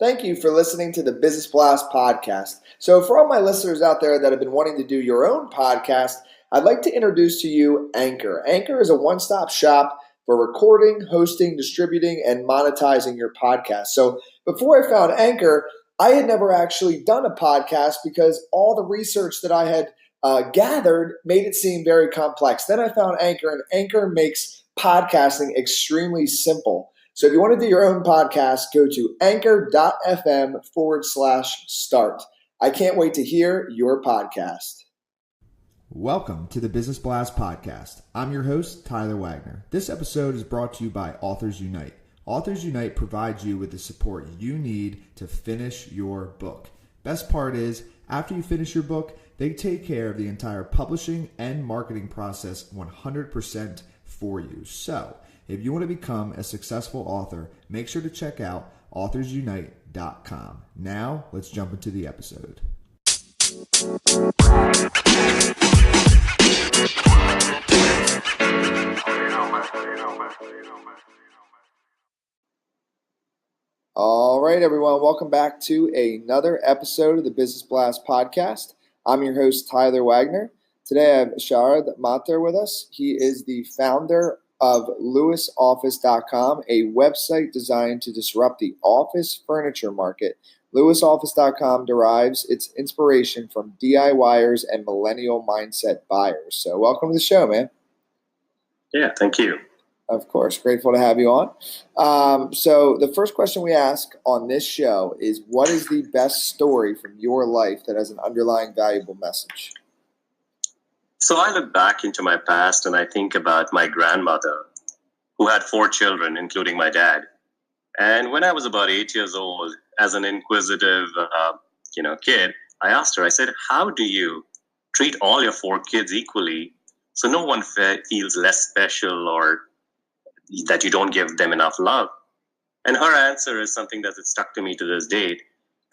Thank you for listening to the Business Blast podcast. So for all my listeners out there that have been wanting to do your own podcast, I'd like to introduce to you Anchor. Anchor is a one-stop shop for recording, hosting, distributing, and monetizing your podcast. So before I found Anchor, I had never actually done a podcast because all the research that I had gathered made it seem very complex. Then I found Anchor, and Anchor makes podcasting extremely simple. So if you want to do your own podcast, go to anchor.fm/start. I can't wait to hear your podcast. Welcome to the Business Blast podcast. I'm your host, Tyler Wagner. This episode is brought to you by Authors Unite. Authors Unite provides you with the support you need to finish your book. Best part is, after you finish your book, they take care of the entire publishing and marketing process 100% for you. So, if you want to become a successful author, make sure to check out authorsunite.com. Now, let's jump into the episode. All right, everyone. Welcome back to another episode of the Business Blast podcast. I'm your host, Tyler Wagner. Today I have Sharad Mathur with us. He is the founder of lewisoffice.com, a website designed to disrupt the office furniture market. lewisoffice.com derives its inspiration from DIYers and millennial mindset buyers. So welcome to the show, man. Yeah, thank you. Of course. Grateful to have you on. So the first question we ask on this show is, what is the best story from your life that has an underlying valuable message? So I look back into my past and I think about my grandmother, who had 4 children, including my dad. And when I was about 8 years old, as an inquisitive, kid, I asked her, I said, how do you treat all your 4 kids equally so no one feels less special or that you don't give them enough love? And her answer is something that has stuck to me to this date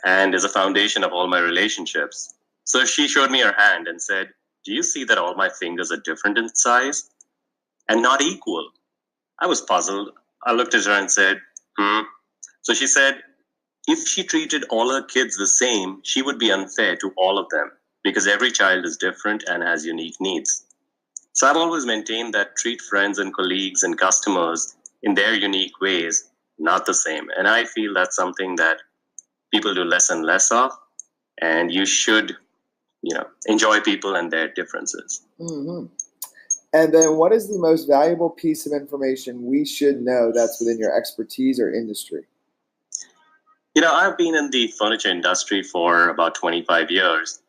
and is a foundation of all my relationships. So she showed me her hand and said, do you see that all my fingers are different in size and not equal? I was puzzled. I looked at her and said, So she said, if she treated all her kids the same, she would be unfair to all of them because every child is different and has unique needs. So I've always maintained that treat friends and colleagues and customers in their unique ways, not the same. And I feel that's something that people do less and less of, and you should enjoy people and their differences. Mm-hmm. And then what is the most valuable piece of information we should know that's within your expertise or industry? I've been in the furniture industry for about 25 years.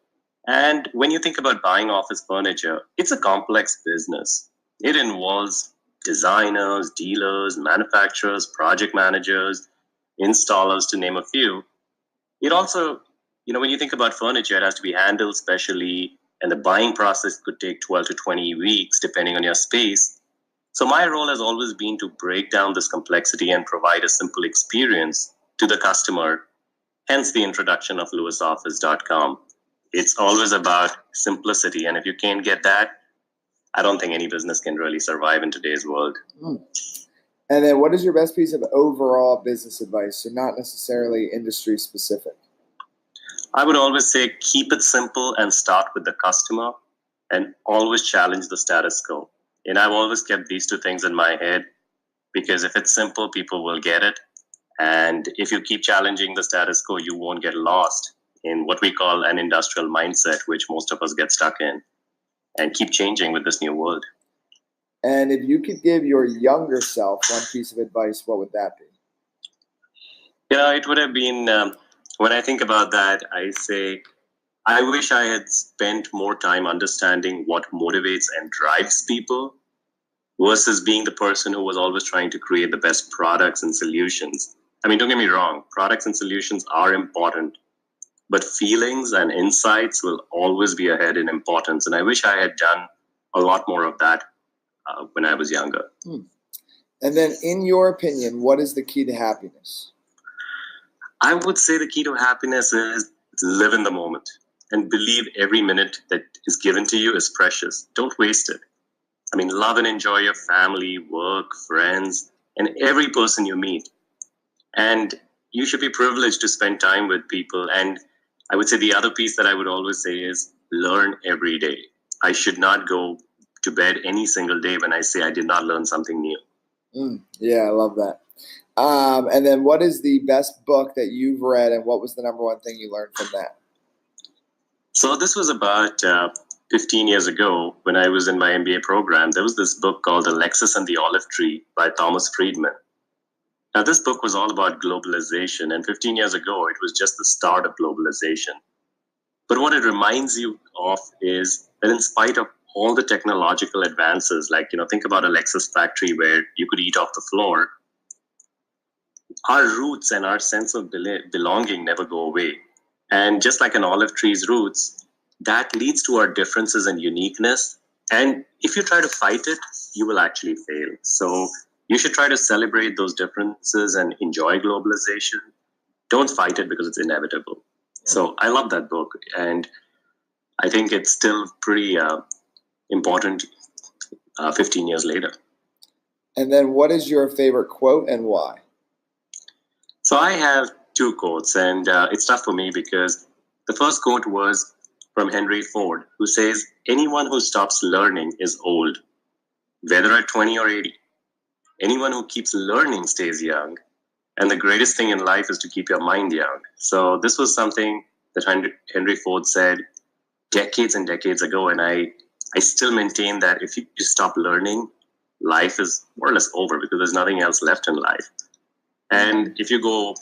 And when you think about buying office furniture, it's a complex business. It involves designers, dealers, manufacturers, project managers, installers, to name a few. It also, when you think about furniture, it has to be handled specially, and the buying process could take 12 to 20 weeks, depending on your space. So my role has always been to break down this complexity and provide a simple experience to the customer, hence the introduction of lewisoffice.com. It's always about simplicity, and if you can't get that, I don't think any business can really survive in today's world. And then what is your best piece of overall business advice, so not necessarily industry specific? I would always say keep it simple and start with the customer and always challenge the status quo. And I've always kept these 2 things in my head because if it's simple, people will get it. And if you keep challenging the status quo, you won't get lost in what we call an industrial mindset, which most of us get stuck in, and keep changing with this new world. And if you could give your younger self one piece of advice, what would that be? It would have been, when I think about that, I say, I wish I had spent more time understanding what motivates and drives people versus being the person who was always trying to create the best products and solutions. I mean, don't get me wrong, products and solutions are important, but feelings and insights will always be ahead in importance. And I wish I had done a lot more of that when I was younger. And then in your opinion, what is the key to happiness? I would say the key to happiness is live in the moment and believe every minute that is given to you is precious. Don't waste it. I mean, love and enjoy your family, work, friends, and every person you meet. And you should be privileged to spend time with people. And I would say the other piece that I would always say is learn every day. I should not go to bed any single day when I say I did not learn something new. Yeah, I love that. And then what is the best book that you've read, and what was the number one thing you learned from that? So this was about 15 years ago when I was in my MBA program. There was this book called Alexis and the Olive Tree by Thomas Friedman. Now, this book was all about globalization, and 15 years ago, it was just the start of globalization. But what it reminds you of is that in spite of all the technological advances, like, think about Alexis factory where you could eat off the floor, our roots and our sense of belonging never go away. And just like an olive tree's roots, that leads to our differences and uniqueness. And if you try to fight it, you will actually fail. So you should try to celebrate those differences and enjoy globalization. Don't fight it because it's inevitable. So I love that book. And I think it's still pretty important 15 years later. And then what is your favorite quote and why? So I have two quotes, and it's tough for me because the first quote was from Henry Ford, who says, anyone who stops learning is old, whether at 20 or 80. Anyone who keeps learning stays young. And the greatest thing in life is to keep your mind young. So this was something that Henry Ford said decades and decades ago. And I still maintain that if you stop learning, life is more or less over because there's nothing else left in life. And if you go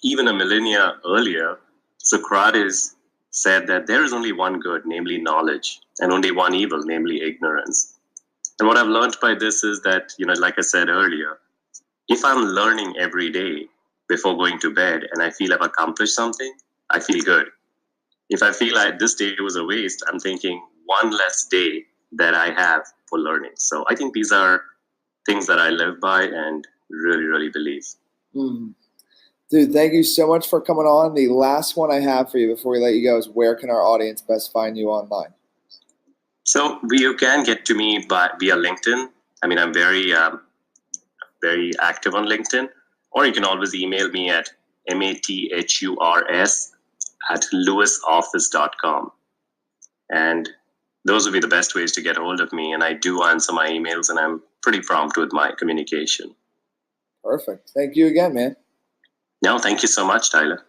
even a millennia earlier, Socrates said that there is only one good, namely knowledge, and only one evil, namely ignorance. And what I've learned by this is that, like I said earlier, if I'm learning every day before going to bed and I feel I've accomplished something, I feel good. If I feel like this day was a waste, I'm thinking one less day that I have for learning. So I think these are things that I live by and really, really believe. Dude, thank you so much for coming on. The last one I have for you before we let you go is, where can our audience best find you online? So you can get to me via LinkedIn. I mean, I'm very active on LinkedIn. Or you can always email me at mathurs@lewisoffice.com. And those would be the best ways to get a hold of me. And I do answer my emails, and I'm pretty prompt with my communication. Perfect. Thank you again, man. No, thank you so much, Tyler.